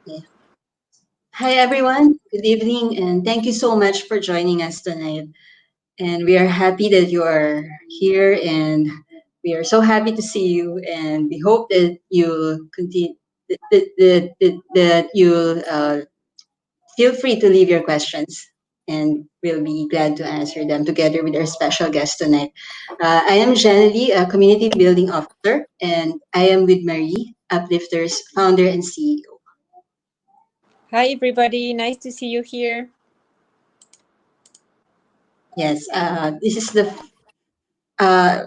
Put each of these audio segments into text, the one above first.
Okay. Hi, everyone. Good evening, and thank you so much for joining us tonight. And we are happy that you are here, and we are so happy to see you. And we hope that you'll continue, that you'll feel free to leave your questions, and we'll be glad to answer them together with our special guest tonight. I am Jenny, a community building officer, and I am with Marie, Uplifters founder and CEO. Hi, everybody. Nice to see you here. Yes, this is the uh,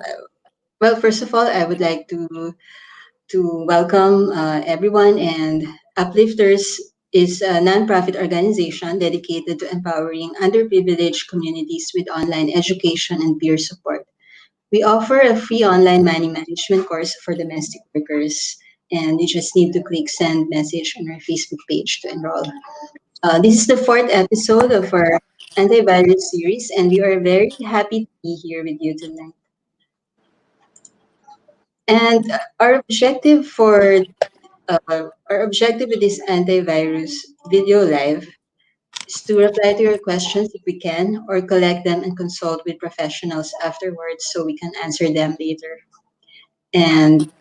well. First of all, I would like to welcome everyone. And Uplifters is a nonprofit organization dedicated to empowering underprivileged communities with online education and peer support. We offer a free online money management course for domestic workers, and you just need to click send message on our Facebook page to enroll. This is the fourth episode of our Antivirus series, and we are very happy to be here with you tonight. And our objective with this antivirus video live is to reply to your questions if we can, or collect them and consult with professionals afterwards so we can answer them later. And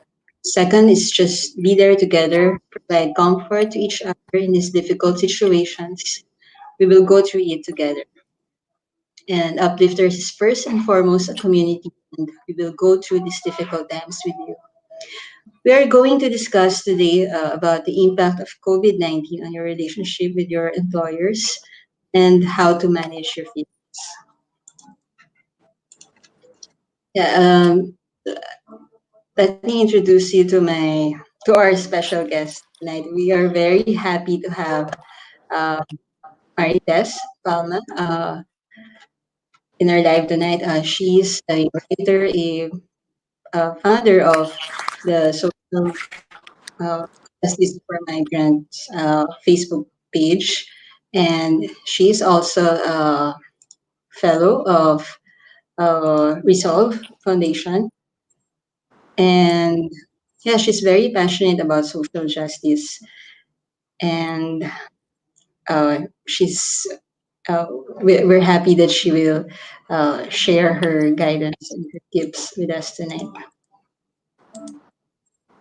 second is just be there together, provide comfort to each other in these difficult situations. We will go through it together. And Uplifters is first and foremost a community, and we will go through these difficult times with you. We are going to discuss today about the impact of COVID 19 on your relationship with your employers and how to manage your feelings. Yeah, let me introduce you to our special guest tonight. We are very happy to have uh, Marites Palma in our live tonight. She's a writer, founder of the Social uh, Justice for Migrants Facebook page, and she's also a fellow of Resolve Foundation. And yeah, she's very passionate about social justice, and uh, she's we're happy that she will share her guidance and her tips with us tonight.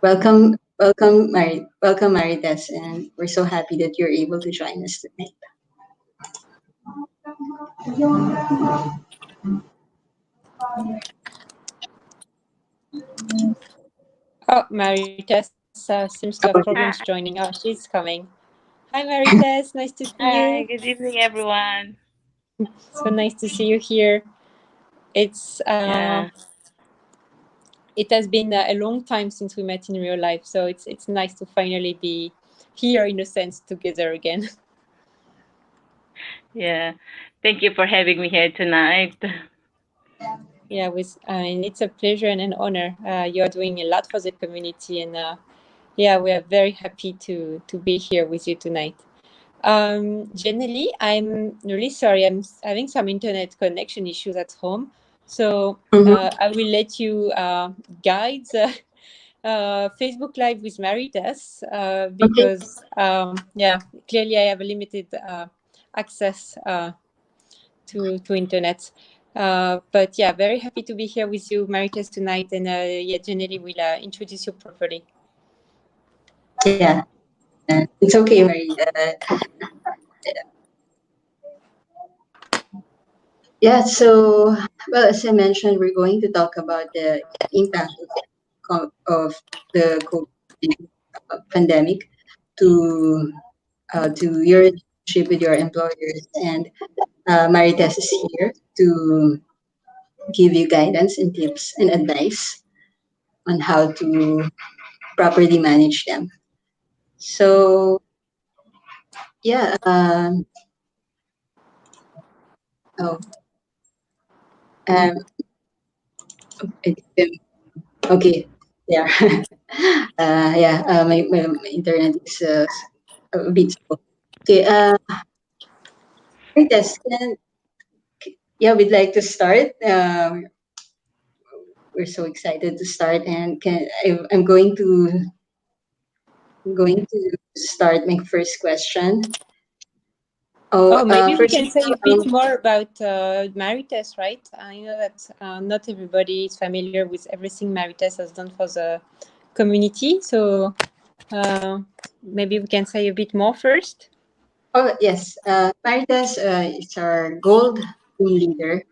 Welcome, Marites, and we're so happy that you're able to join us tonight. Oh, Marites seems to have problems Hi, joining. Oh, she's coming. Hi, Marites. Nice to see you. hi, good evening, everyone. So nice to see you here. It's Yeah, it has been a long time since we met in real life, so it's nice to finally be here in a sense together again. yeah. Thank you for having me here tonight. Yeah, with and it's a pleasure and an honor. You are doing a lot for the community, and yeah, we are very happy to be here with you tonight. Generally, I'm really sorry. I'm having some internet connection issues at home, so Mhm. I will let you guide the Facebook Live with Maritas Okay. because yeah, clearly I have a limited access to internet. But yeah, very happy to be here with you, Maritas, tonight, and yeah, generally we'll introduce you properly. Yeah, it's okay, Marie. Yeah, so, well, as I mentioned, we're going to talk about the impact of the COVID pandemic to to your relationship with your employers. And Marites is here to give you guidance and tips and advice on how to properly manage them. So, yeah, oh, um, okay, yeah, my internet is a bit slow. Okay, Marites, yeah, we'd like to start. We're so excited to start, and I'm going to I'm going to start my first question. Oh, maybe we First can of say all, a bit more about Marites, right? I know that not everybody is familiar with everything Marites has done for the community. So maybe we can say a bit more first. oh yes, Maritas is our gold team leader,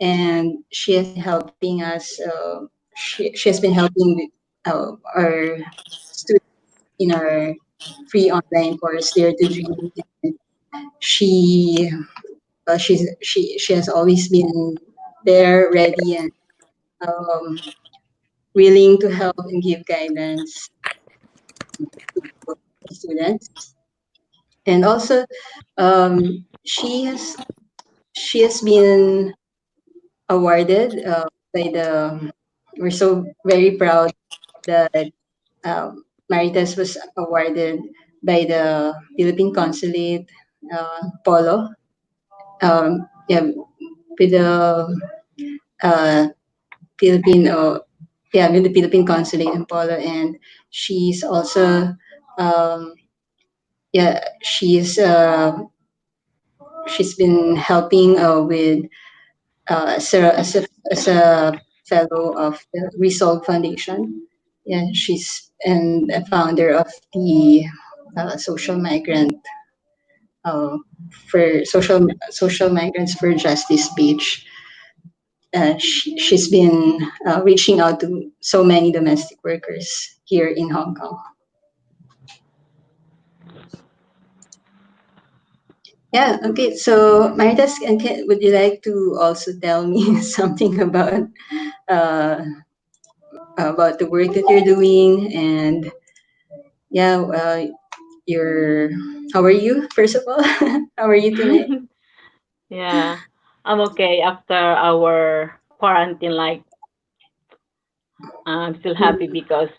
and she has been helping us. She has been helping with, our students in our free online course, Dare to Dream. And she she has always been there, ready, and um, willing to help and give guidance to students. And also, she has been awarded by the. We're so very proud that Maritas was awarded by the Philippine Consulate, Polo. Yeah, with the uh, Filipino, yeah, with the Philippine Consulate in Polo, and she's also, um, yeah, she's been helping with as a fellow of the Resolve Foundation. Yeah, she's and a founder of the social migrant uh, for social migrants for justice page. She's been reaching out to so many domestic workers here in Hong Kong. Yeah, okay. So, Maritas, would you like to also tell me something uh, about the work that you're doing? And yeah, your how are you? First of all, how are you tonight? Yeah, I'm okay after our quarantine. Like, I'm still happy because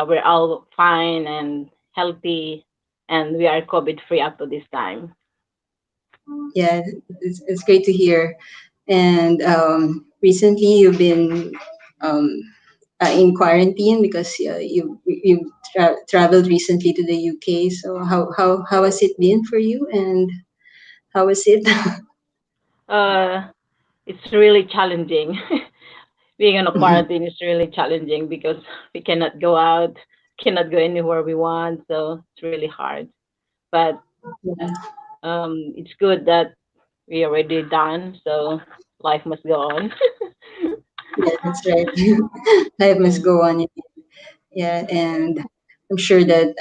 we're all fine and healthy, and we are COVID free up to this time. Yeah, it's great to hear. And recently, you've been um, in quarantine because you traveled recently to the UK. So how has it been for you? And how was it? Uh, it's really challenging. Being on a quarantine is really challenging because we cannot go out, cannot go anywhere we want, so it's really hard. But Yeah, it's good that we already done, so life must go on. yeah, that's right. Life must Yeah. go on. Yeah, and I'm sure that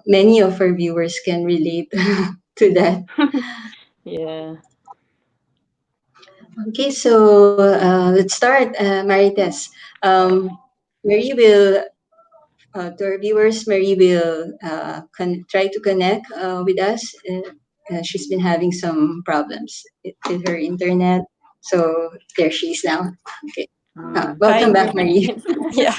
many of our viewers can relate to that. Yeah. Okay, so let's start, Marites. Mary will, to our viewers, Mary will try to connect with us. She's been having some problems with her internet. So there she is now. Okay. Mm. Hi, Welcome back, everybody. Marie. Yeah,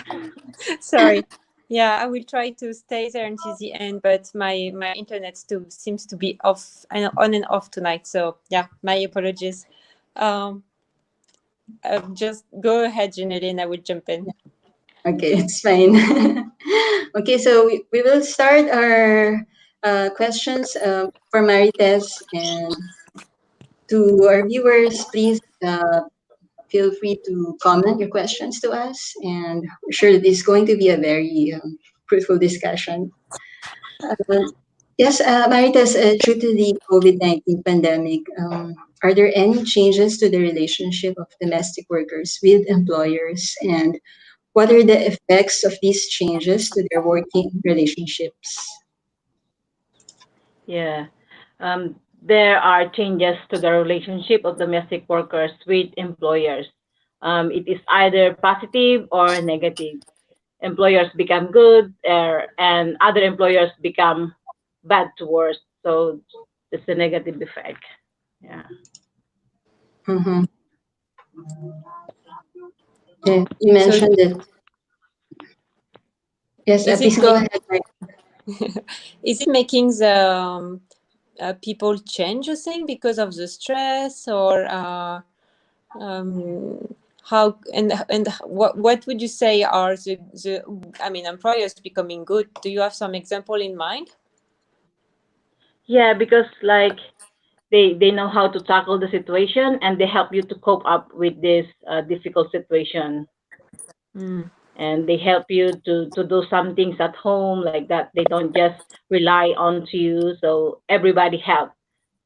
sorry. Yeah, I will try to stay there until the end, but my internet still seems to be off and on and off tonight. So yeah, my apologies. Um, just go ahead, Janelle, and I will jump in. Okay, it's fine. Okay, so we will start our questions for Marites, and to our viewers, please feel free to comment your questions to us, and we're sure that this is going to be a very fruitful discussion. Uh, yes, Marites, due to the COVID-19 pandemic, are there any changes to the relationship of domestic workers with employers, and what are the effects of these changes to their working relationships? Yeah. There are changes to the relationship of domestic workers with employers. It is either positive or negative. Employers become good, and other employers become bad to worse. So it's a negative effect. Yeah. Mm-hmm. Yeah, you So mentioned that. Yes, is it please go make ahead. is it making the people change, you think, because of the stress, or um, how and what would you say are the I mean, employers becoming good? Do you have some example in mind? Yeah, because like they know how to tackle the situation and they help you to cope up with this difficult situation, Mm, and they help you to do some things at home like that. They don't just rely on to you, so everybody help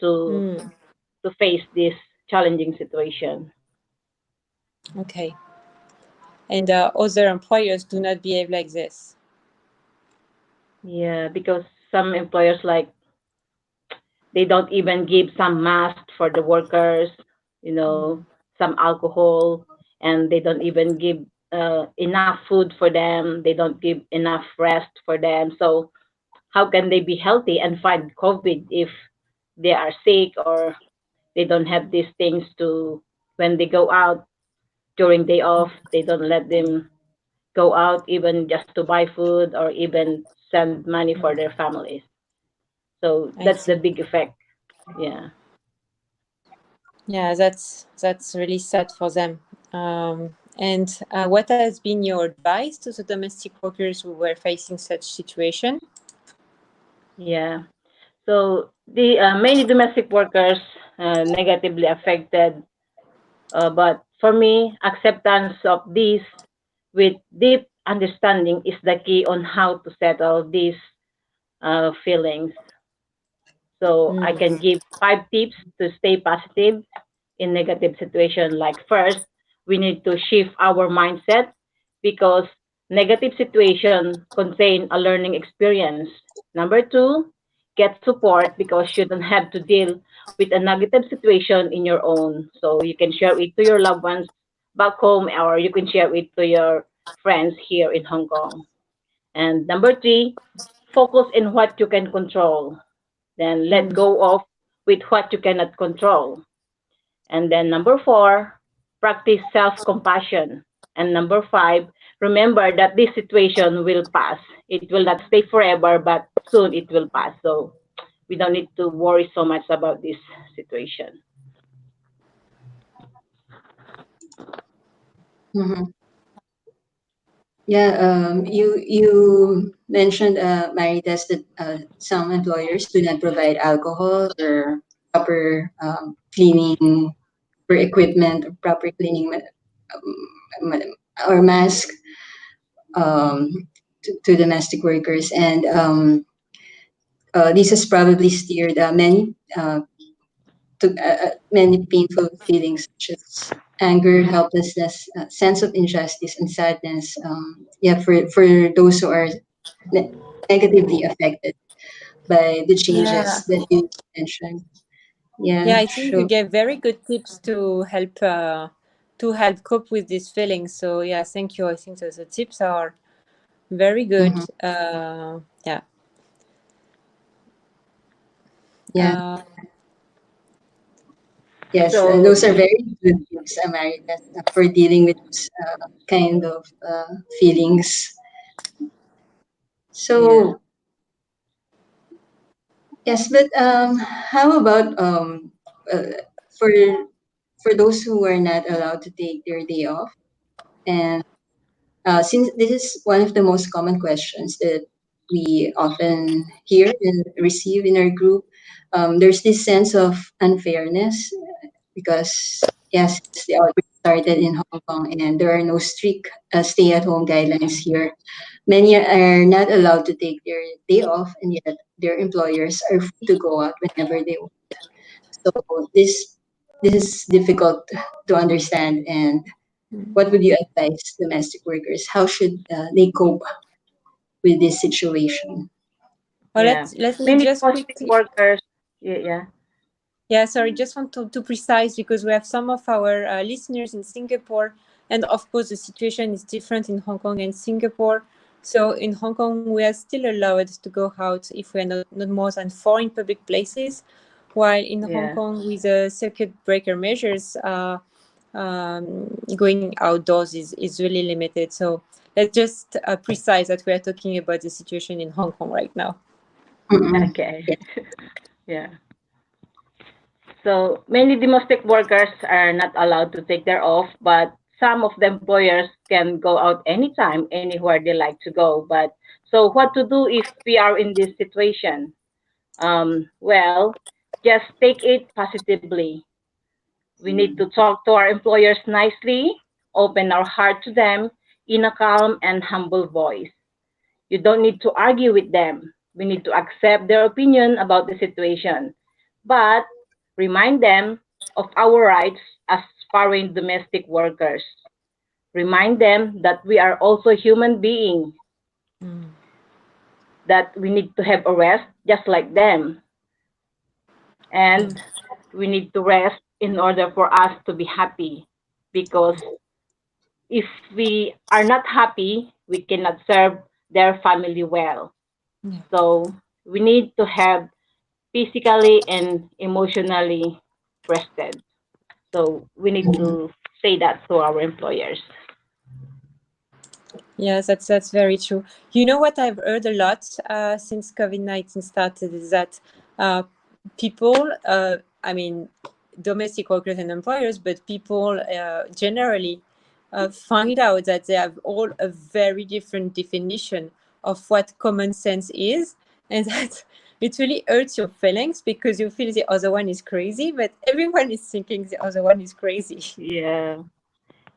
to mm, to face this challenging situation. okay. And other employers do not behave like this. Yeah, because some employers like they don't even give some masks for the workers, you know, Mm, some alcohol, and they don't even give enough food for them. They don't give enough rest for them. So how can they be healthy and fight COVID if they are sick or they don't have these things to when they go out during day off, they don't let them go out even just to buy food or even send money for their families. So I that's the see. big effect. Yeah. Yeah, that's really sad for them. And what has been your advice to the domestic workers who were facing such situation? Yeah. So the many domestic workers negatively affected, but for me, acceptance of this with deep understanding is the key on how to settle these feelings. So I Mm, can give 5 tips to stay positive in negative situation. Like first, we need to shift our mindset because negative situation contain a learning experience. Number two, get support because you don't have to deal with a negative situation in your own. So you can share it to your loved ones back home or you can share it to your friends here in Hong Kong. And number three, focus in what you can control. Then let mm. go of with what you cannot control. And then number four, practice self-compassion. And number five, remember that this situation will pass. It will not stay forever, but soon it will pass. So we don't need to worry so much about this situation. Mhm. Yeah, you mentioned, Maritas, that some employers do not provide alcohol or proper cleaning for equipment or proper cleaning or mask um, to domestic workers, and this has probably steered many painful feelings such as anger, helplessness, sense of injustice, and sadness. Yeah, for those who are ne- negatively affected by the Yeah, changes that you mentioned. yeah. Yeah, I think you sure. gave very good tips to help cope with these feelings. So yeah, thank you. I think that the tips are very good. Hmm. Yeah. Yeah, Uh, yes, So those are very good tips, Amaritas, for dealing with this kind of feelings. yeah, So, yes, but how about uh, for those who are not allowed to take their day off? And since this is one of the most common questions that we often hear and receive in our group, there's this sense of unfairness because, yes, the outbreak started in Hong Kong and there are no strict stay-at-home guidelines here. Many are not allowed to take their day off, and yet their employers are free to go out whenever they want. So this is difficult to understand. And what would you advise domestic workers? How should they cope with this situation? well, yeah. let me Many just domestic quickly. workers, yeah, yeah, Yeah, sorry, just want to precise because we have some of our listeners in Singapore, and of course, the situation is different in Hong Kong and Singapore. So in Hong Kong, we are still allowed to go out if we are not more than four in public places, while in Hong yeah, Kong, with the circuit breaker measures, going outdoors is really limited. So let's just precise that we are talking about the situation in Hong Kong right now. Mm-mm. okay, Yeah. yeah. So many domestic workers are not allowed to take their off, but some of the employers can go out anytime, anywhere they like to go. But so what to do if we are in this situation? Well, just take it positively. We need to talk to our employers nicely, open our heart to them in a calm and humble voice. You don't need to argue with them. We need to accept their opinion about the situation, but remind them of our rights as foreign domestic workers. Remind them that we are also human beings, Mm. that we need to have a rest just like them, Yeah. and we need to rest in order for us to be happy. Because if we are not happy, we cannot serve their family well. Yeah. So we need to have physically and emotionally rested. So we need to say that to our employers. Yes, that's very true. You know what I've heard a lot since COVID-19 started is that uh, people, I mean, domestic workers and employers, but people generally find out that they have all a very different definition of what common sense is, and that it really hurts your feelings because you feel the other one is crazy, but everyone is thinking the other one is crazy. Yeah.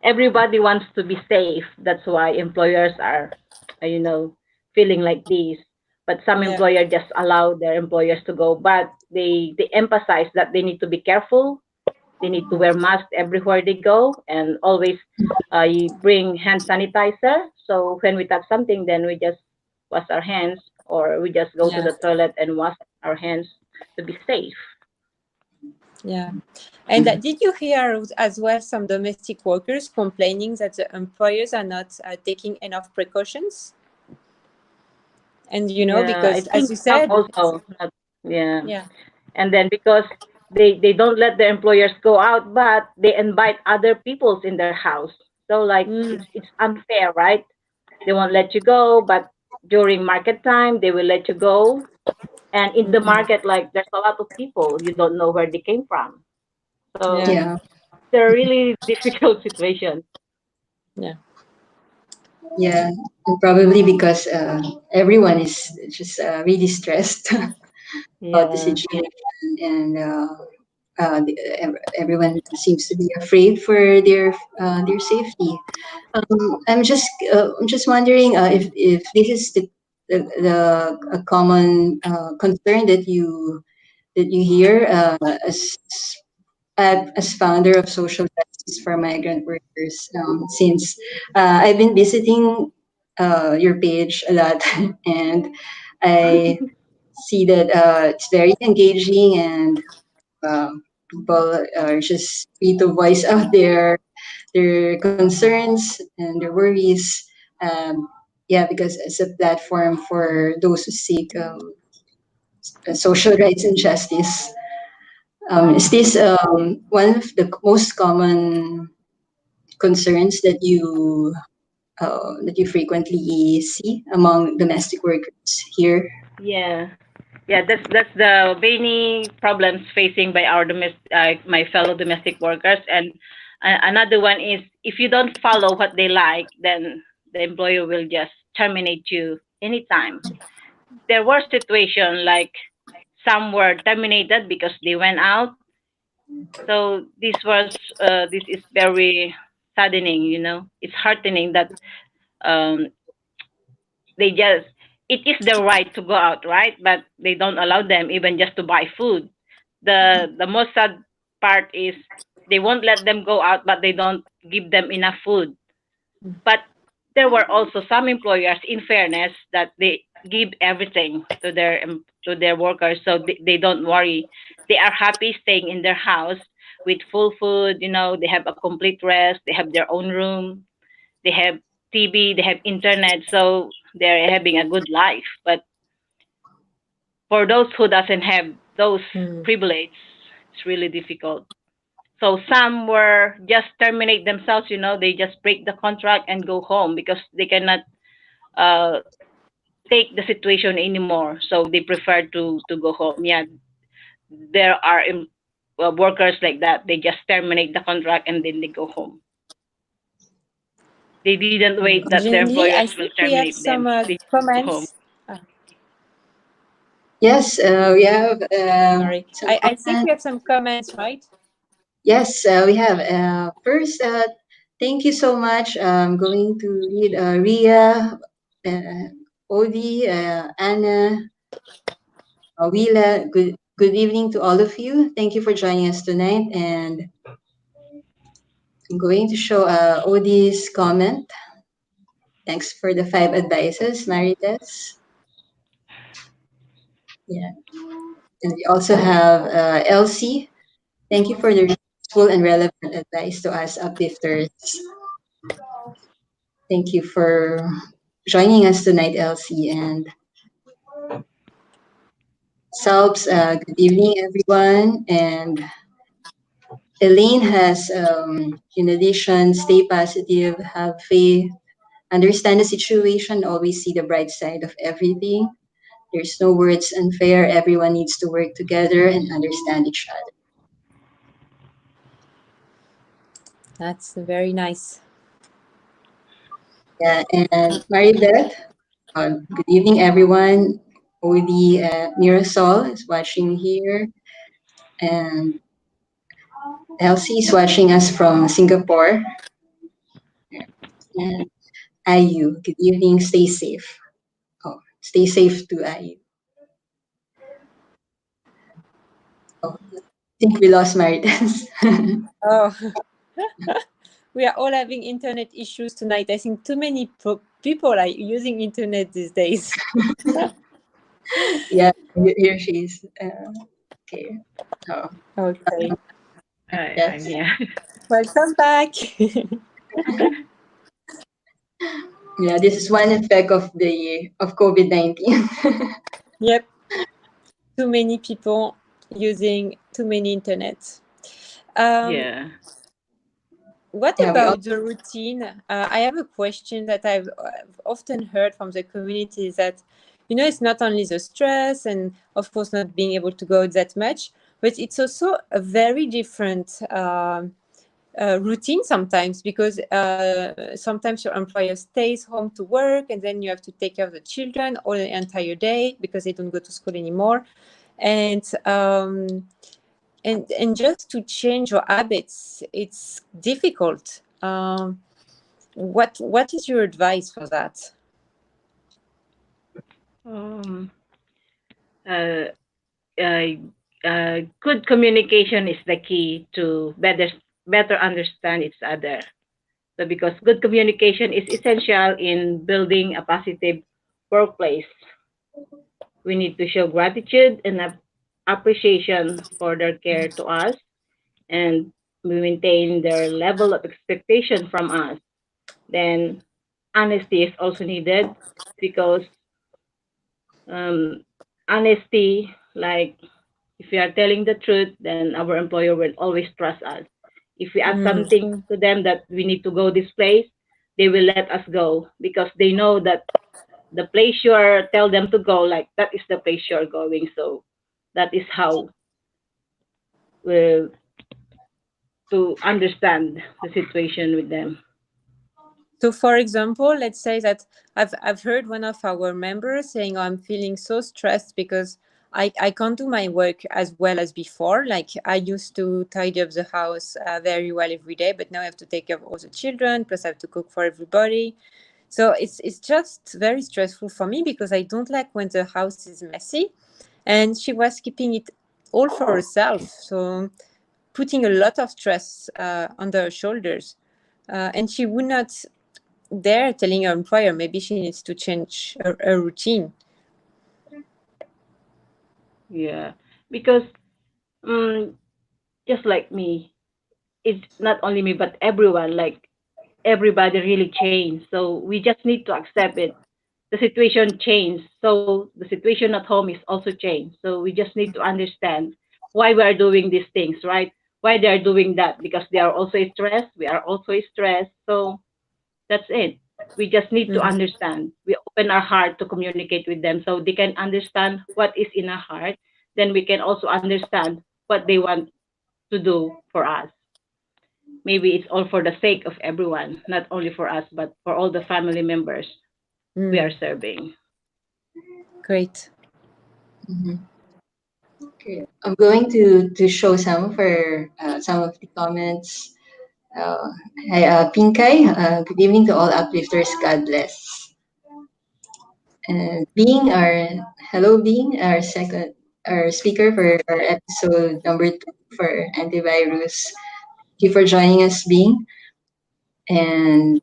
Everybody wants to be safe. That's why employers are, feeling like this. But some Yeah. employer just allow their employers to go. But they emphasize that they need to be careful. They need to wear masks everywhere they go, and always you bring hand sanitizer. So when we touch something, then we just wash our hands, or we just go to Yeah. the toilet and wash our hands to be safe. Yeah. And did you hear as well some domestic workers complaining that the employers are not taking enough precautions? And Yeah, I because as think you some said, also. Yeah. yeah. And then because they don't let their employers go out, but they invite other peoples in their house. So like Mm, it's unfair, right? They won't let you go, but during market time they will let you go. And in the mm, market, like there's a lot of people, you don't know where they came from. So yeah. Yeah, it's a really difficult situation. Yeah. yeah, and probably because everyone is just really stressed about the Yeah. situation, and everyone seems to be afraid for their safety. I'm just wondering if this is the a common concern that you hear as founder of social justice for migrant workers. Since I've been visiting your page a lot, and I see that it's very engaging, and people are just free to voice out their concerns and their worries. Yeah, because it's a platform for those who seek social rights and justice. Is this one of the most common concerns that you frequently see among domestic workers here? Yeah. Yeah, that's the many problems facing by our my fellow domestic workers. And another one is if you don't follow what they like, then the employer will just terminate you anytime. There were situations like some were terminated because they went out. So this is very saddening. It's heartening that um, they just it is their right to go out, right? But they don't allow them even just to buy food. The most sad part is they won't let them go out, but they don't give them enough food. But there were also some employers, in fairness, that they give everything to their workers, so they don't worry. They are happy staying in their house with full food. They have a complete rest. They have their own room. They have TV. They have internet, so they're having a good life. But for those who doesn't have those Mm, privileges, it's really difficult. So some were just terminate themselves. They just break the contract and go home because they cannot uh, take the situation anymore. So they prefer to go home. Yeah, there are workers like that. They just terminate the contract and then they go home. They didn't wait that their Jenly, employers I will think we have terminate them. some They go home. comments. Yes, we have Sorry, some I think we comments. have some comments, right? Yes, we have. First, thank you so much. I'm going to read Ria, uh, Odi, Anna, Wila. Good evening to all of you. Thank you for joining us tonight. And I'm going to show Odi's comment. Thanks for the 5 advices, Marites. Yeah. And we also have Elsie. Thank you for the useful and relevant advice to us uplifters. Thank you for joining us tonight, Elsie. And Salps, good evening, everyone. And Elaine has, in addition, stay positive, have faith, understand the situation, always see the bright side of everything. There's no words unfair. Everyone needs to work together and understand each other. That's very nice. Yeah, and Maribeth, good evening, everyone. Odi Mirasol is watching here, and Elsie is watching us from Singapore. And IU, good evening, stay safe. Oh, stay safe to IU. Oh, I think we lost Maritas. Oh, we are all having internet issues tonight. I think too many people are using internet these days. Yeah, here she is. Okay. Oh, Okay, I'm yes. here. welcome back. Yeah, this is one effect of the of COVID-19. Yep, too many people using too many internet. Um, Yeah. what Yeah, we all about the routine? I have a question that I've often heard from the community is that, it's not only the stress and, of course, not being able to go out that much, but it's also a very different routine sometimes because sometimes your employer stays home to work and then you have to take care of the children all the entire day because they don't go to school anymore. And just to change your habits, it's difficult. What is your advice for that? Um, uh, uh, Good communication is the key to better understand each other. So because good communication is essential in building a positive workplace, we need to show gratitude and appreciation for their care to us, and we maintain their level of expectation from us. Then honesty is also needed because um, honesty, like if we are telling the truth, then our employer will always trust us. If we ask Mm, something to them that we need to go this place, they will let us go because they know that the place you are tell them to go, like that is the place you're going. So that is how we to understand the situation with them. so, for example, let's say that I've heard one of our members saying, "Oh, I'm feeling so stressed because I can't do my work as well as before. Like I used to tidy up the house very well every day, but now I have to take care of all the children, plus I have to cook for everybody. So it's just very stressful for me because I don't like when the house is messy." And she was keeping it all for herself, so putting a lot of stress on her shoulders. And she would not dare telling her employer maybe she needs to change her routine. Yeah, because um, just like me, it's not only me but everyone. Like everybody really changed, so we just need to accept it. The situation changed, so the situation at home is also changed. So we just need to understand why we are doing these things, right? Why they are doing that? Because they are also stressed. We are also stressed. So that's it. We just need to Mhm. understand. We open our heart to communicate with them so they can understand what is in our heart. Then we can also understand what they want to do for us. maybe it's all for the sake of everyone, not only for us, but for all the family members we are Mm, serving. great. Mhm. Okay. I'm going to show some of the comments. Uh, Hi, Pinkay. Good evening to all uplifters. God bless. And being our hello, being our speaker for our episode number 2 for Antivirus. Thank you for joining us, being. And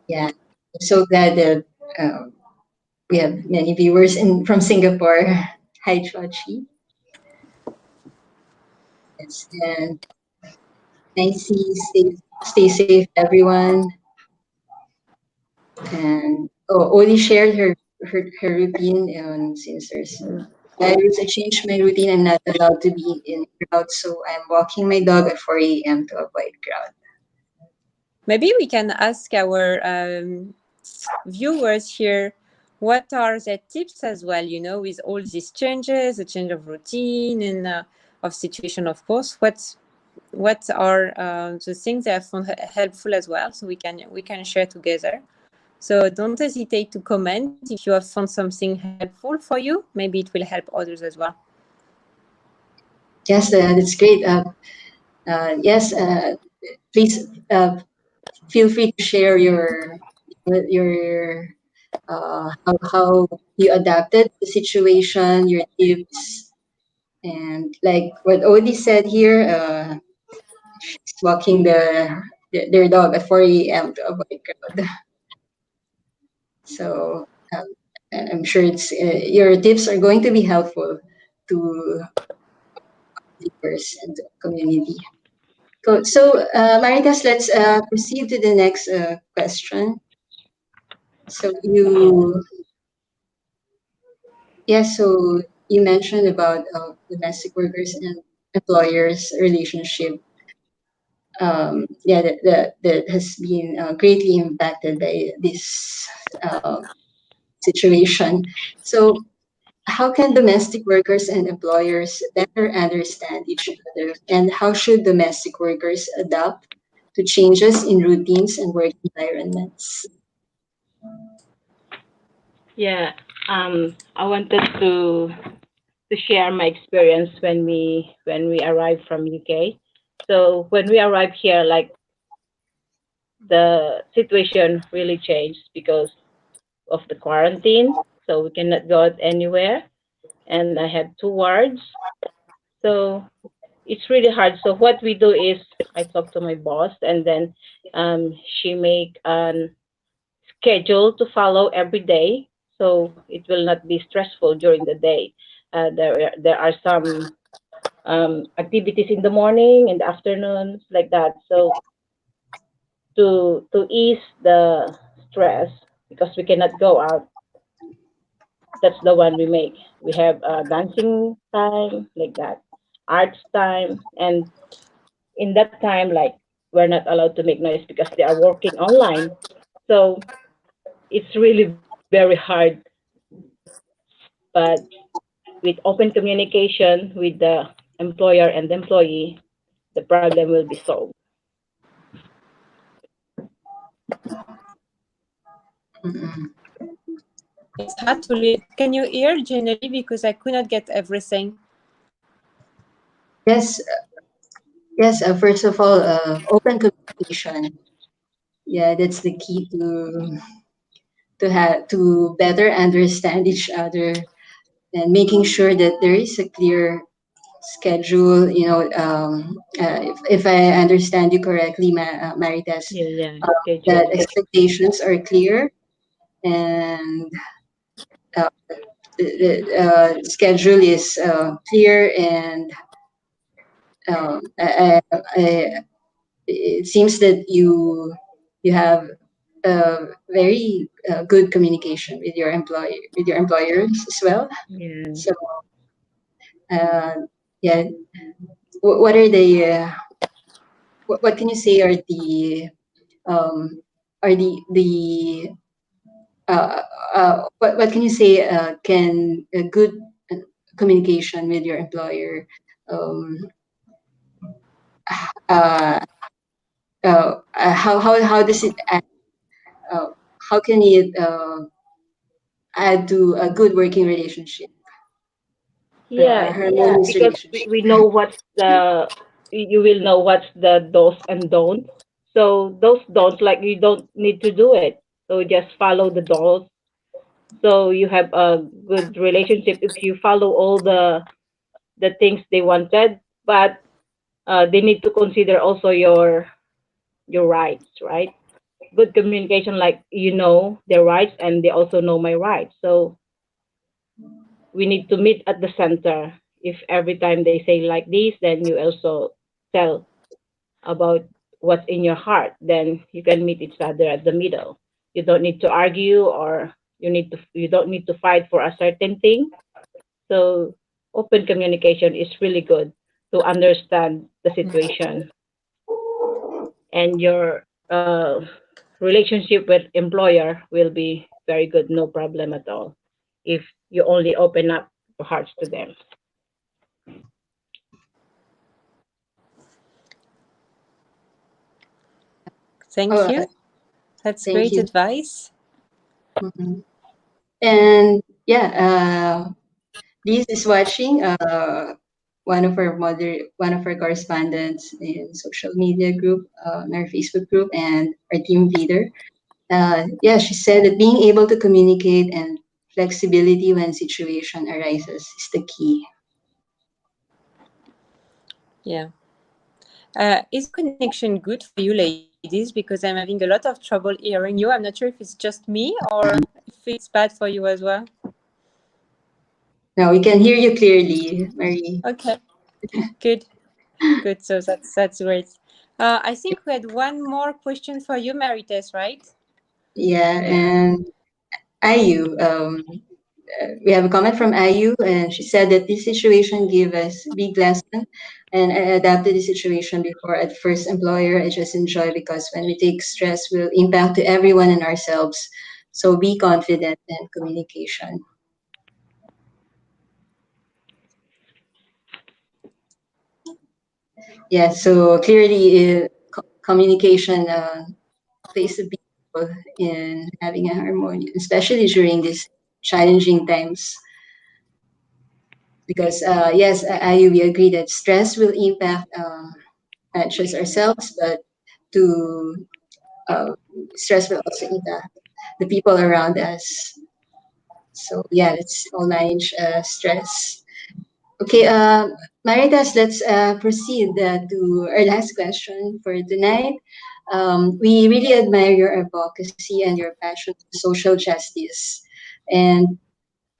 yeah, I'm so glad that we have many viewers from Singapore. Hi, Chochi. Yes, and Nancy, stay safe, everyone. And Oli shared her routine since there's Mm. virus. I changed my routine. I'm not allowed to be in crowds, so I'm walking my dog at 4 a.m. to avoid crowd. Maybe we can ask our viewers here what are the tips as well, with all these changes, the change of routine and of situation, of course. What are the things that I found helpful as well, so we can share together. So don't hesitate to comment if you have found something helpful for you. Maybe it will help others as well. Yes, that's great. Yes, please feel free to share your how you adapted the situation, your tips, and like what Odie said here. She's walking their dog at 4 a.m. to avoid crowd. So I'm sure it's your tips are going to be helpful to viewers and the community. So, Maritas, let's proceed to the next question. So so you mentioned about domestic workers and employers relationship. That has been greatly impacted by this uh, situation. So, how can domestic workers and employers better understand each other, and how should domestic workers adapt to changes in routines and work environments? Yeah, I wanted to share my experience when we arrived from UK. So when we arrived here, like the situation really changed because of the quarantine. So we cannot go out anywhere, and I had two wards. So it's really hard. So what we do is I talk to my boss, and then she make an schedule to follow every day, so it will not be stressful during the day. There are some activities in the morning and the afternoons like that. So to ease the stress because we cannot go out, that's the one we make. We have dancing time like that, arts time, and in that time, like we're not allowed to make noise because they are working online. So it's really very hard, but with open communication with the employer and the employee, the problem will be solved. Mm-mm. It's hard to lead. Can you hear generally, because I could not get everything? Yes, yes. First of all, open communication. Yeah, that's the key to better understand each other and making sure that there is a clear schedule. If I understand you correctly, Maritas, Yeah, yeah, that schedule. expectations are clear and uh, the schedule is clear and it seems that you have very good communication with your employers as well. Yeah. So uh, yeah, what are the what can you say um, are the what can you say can a good communication with your employer um, uh, how does it add, uh, how can it add to a good working relationship or Yeah, a harmonious because relationship? we know what's the you will know what's the do's and don'ts. So those don'ts, like you don't need to do it. So just follow the do's. So you have a good relationship if you follow all the things they wanted, but they need to consider also your rights, right? Good communication, like you know their rights and they also know my rights. So we need to meet at the center. If every time they say like this, then you also tell about what's in your heart. Then you can meet each other at the middle. You don't need to argue, or you don't need to fight for a certain thing. So open communication is really good to understand the situation, and your relationship with employer will be very good, no problem at all, if you only open up your hearts to them. Thank Oh, you. That's thank great you. advice. Mhm. And yeah, Liz is watching. One of our correspondents in social media group, in our Facebook group, and our team leader. Yeah, she said that being able to communicate and flexibility when situation arises is the key. Yeah. Is the connection good for you, ladies? Because I'm having a lot of trouble hearing you. I'm not sure if it's just me or if it's bad for you as well. Now we can hear you clearly, Marie. Okay, good, good. So that's great. I think we had one more question for you, Marites, right? Yeah, and Ayu, we have a comment from Ayu, and she said that this situation gave us big lesson, and I adapted the situation before. At first employer, I just enjoy because when we take stress, will impact to everyone and ourselves. So be confident and communication. Yeah, so clearly, communication plays a big role in having a harmony, especially during these challenging times. Because yes, we agree that stress will impact not just ourselves, but to uh, stress will also impact the people around us. So yeah, let's all manage stress. Okay, Maritas, let's proceed to our last question for tonight. We really admire your advocacy and your passion for social justice. And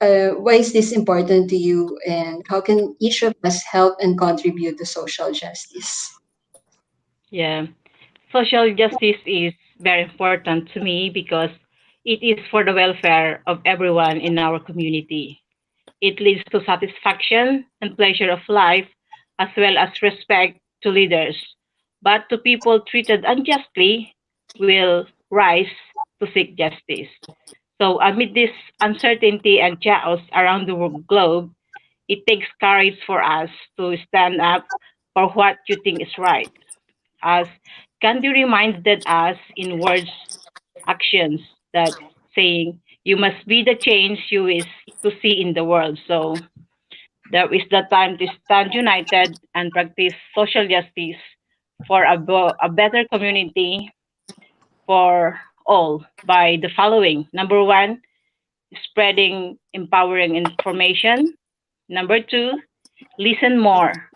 why is this important to you, and how can each of us help and contribute to social justice? Yeah. Social justice is very important to me because it is for the welfare of everyone in our community. It leads to satisfaction and pleasure of life, as well as respect to leaders. But to people treated unjustly will rise to seek justice. So, amid this uncertainty and chaos around the globe, it takes courage for us to stand up for what you think is right. As Gandhi reminded us in words, actions, that saying, you must be the change you wish to see in the world. So, there is the time to stand united and practice social justice for a better community for all by the following. Number one, spreading empowering information. Number two, listen more.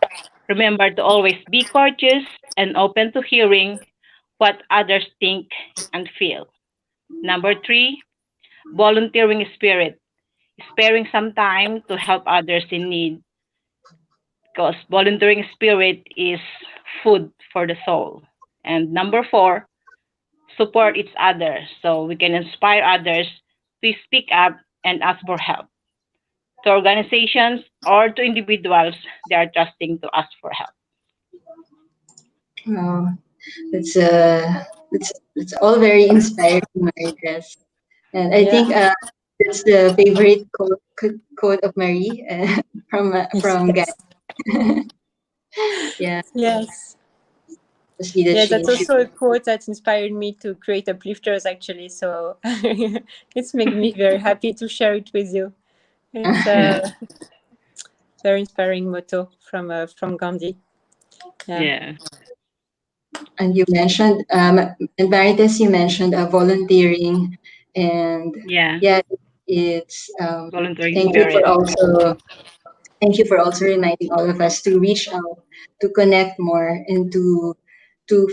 Remember to always be courteous and open to hearing what others think and feel. Number three, volunteering spirit, sparing some time to help others in need, because volunteering spirit is food for the soul. And number four, support each other so we can inspire others to speak up and ask for help. To organizations or to individuals, they are trusting to ask for help. Oh, that's that's all very inspiring, Maritas. And I Yeah. think that's the favorite quote of Marie from Yes. Gandhi. Yeah. Yes. Just be the Yeah, that's change. also a quote that inspired me to create Uplifters, actually. So it's made me very happy to share it with you. It's a very inspiring motto from Gandhi. Yeah. And you mentioned, and Marites, you mentioned volunteering, and Yeah. yeah, it's Volunteering thank you for spirit. also thank you for also reminding all of us to reach out, to connect more, and to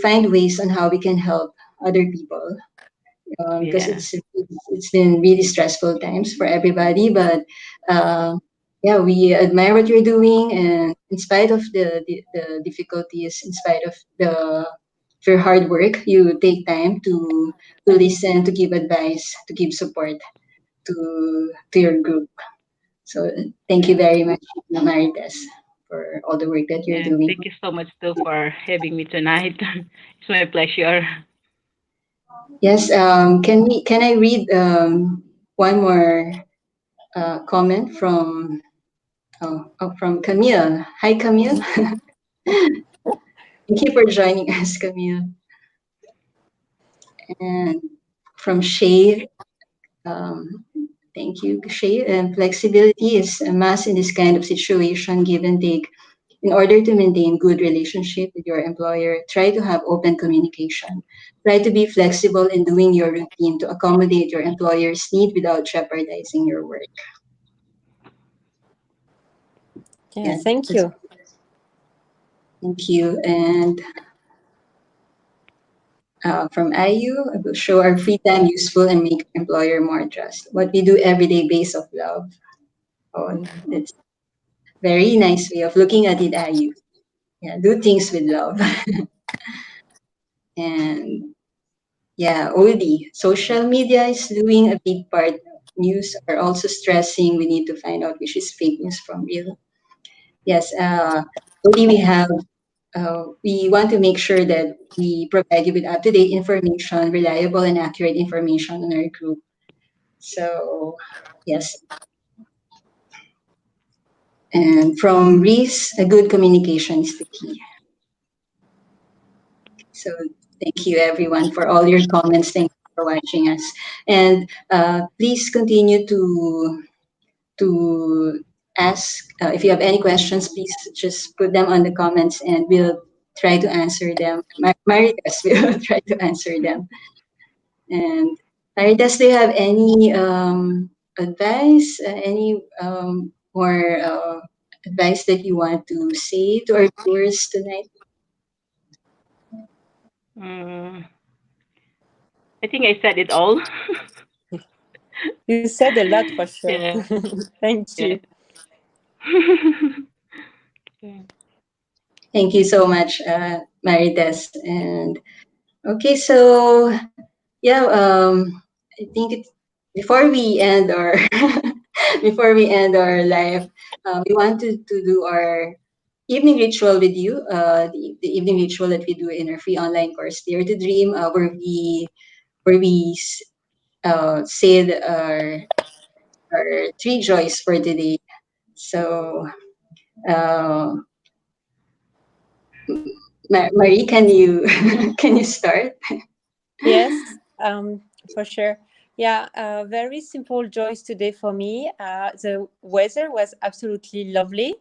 find ways on how we can help other people. Because Yeah. it's been really stressful times for everybody, but uh, yeah, we admire what you're doing, and in spite of the difficulties, in spite of the of your hard work, you take time to listen, to give advice, to give support to your group. So thank you Yeah. very much, Marites, for all the work that you're And doing. thank you so much too for having me tonight. It's my pleasure. Yes, can I read one more comment from Camille. Hi, Camille. Thank you for joining us, Camille. And from Shay, um, thank you, Shay. And flexibility is a must in this kind of situation, give and take. In order to maintain good relationship with your employer, try to have open communication. Try to be flexible in doing your routine to accommodate your employer's need without jeopardizing your work. Yeah, Yeah, thank that's, you. thank you. And from IU, I will show our free time useful and make employer more trust. What we do every day based of love. Oh, that's very nice way of looking at it, IU. Yeah, do things with love. And yeah, OD, social media is doing a big part. News are also stressing. We need to find out which is fake news from real. Yes, OD, we want to make sure that we provide you with up-to-date information, reliable and accurate information on our group. So, yes. And from Reese, a good communication is the key. So, thank you everyone for all your comments. Thank you for watching us. And please continue to ask. If you have any questions, please just put them on the comments and we'll try to answer them. Maritas will try to answer them. And Maritas, do you have any advice, any more advice that you want to say to our viewers tonight? Mm, I think I said it all. You said a lot for sure. Yeah. Thank Yeah. you. Yeah. Thank you so much, Marites. And okay, so yeah, I think it's before we end our before we end our live, we want to do our evening ritual with you. The evening ritual that we do in our free online course, Dare to Dream, where we say our three joys for today. So, uh, Marie, can you can you start? Yes, for sure. Yeah, very simple joys today for me. The weather was absolutely lovely,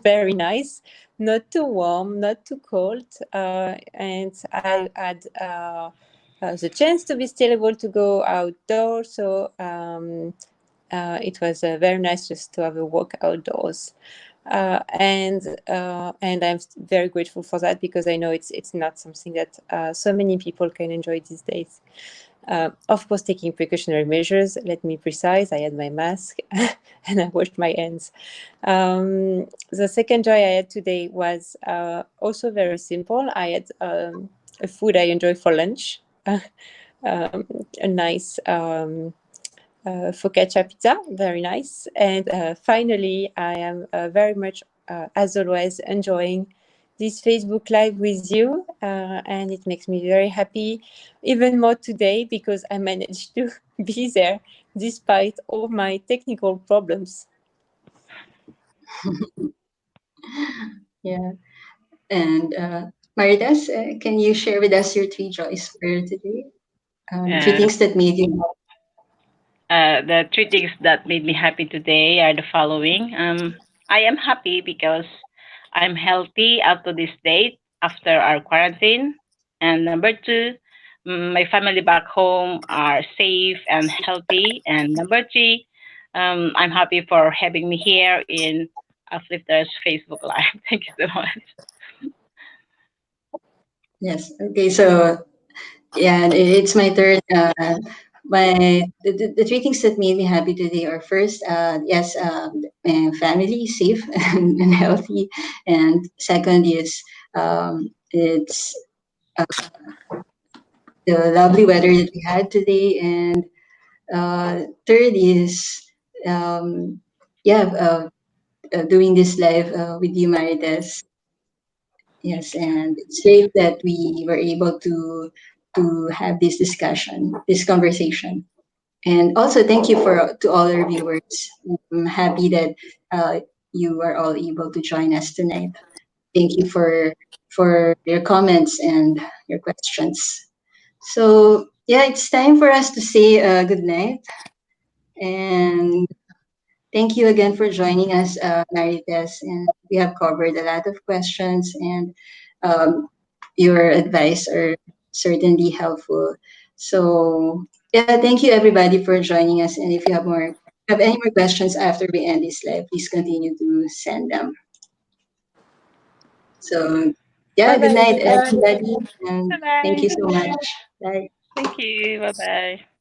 very nice, not too warm, not too cold, and I had the chance to be still able to go outdoors. So it was very nice just to have a walk outdoors. And I'm very grateful for that because I know it's not something that so many people can enjoy these days. Of course, taking precautionary measures. Let me precise. I had my mask and I washed my hands. The second joy I had today was also very simple. I had a food I enjoy for lunch. A nice focaccia pizza, very nice. And finally, I am very much, as always, enjoying this Facebook Live with you. And it makes me very happy, even more today, because I managed to be there despite all my technical problems. Yeah, and Maridas, can you share with us your three joys for today? Three Uh, things that made you the three things that made me happy today are the following. I am happy because I'm healthy up to this date after our quarantine. And number two, my family back home are safe and healthy. And number three, I'm happy for having me here in Uplifters Facebook Live. Thank you so much. Yes. Okay. So yeah, it's my turn. The three things that made me happy today are first, yes, family safe and healthy, and second is it's the lovely weather that we had today, and third is um, yeah, doing this live with you, Marites. Yes, and it's great that we were able to have this discussion, this conversation. And also, thank you for to all our viewers. I'm happy that uh, you are all able to join us tonight. Thank you for your comments and your questions. So yeah, it's time for us to say good night. And thank you again for joining us, Marites. And we have covered a lot of questions, and um, your advice are certainly helpful. So yeah, thank you everybody for joining us. And if you have any more questions after we end this live, please continue to send them. So yeah, Bye good bye, night everyone. everybody, and Bye thank you bye. so much. Bye. Thank you. Bye bye.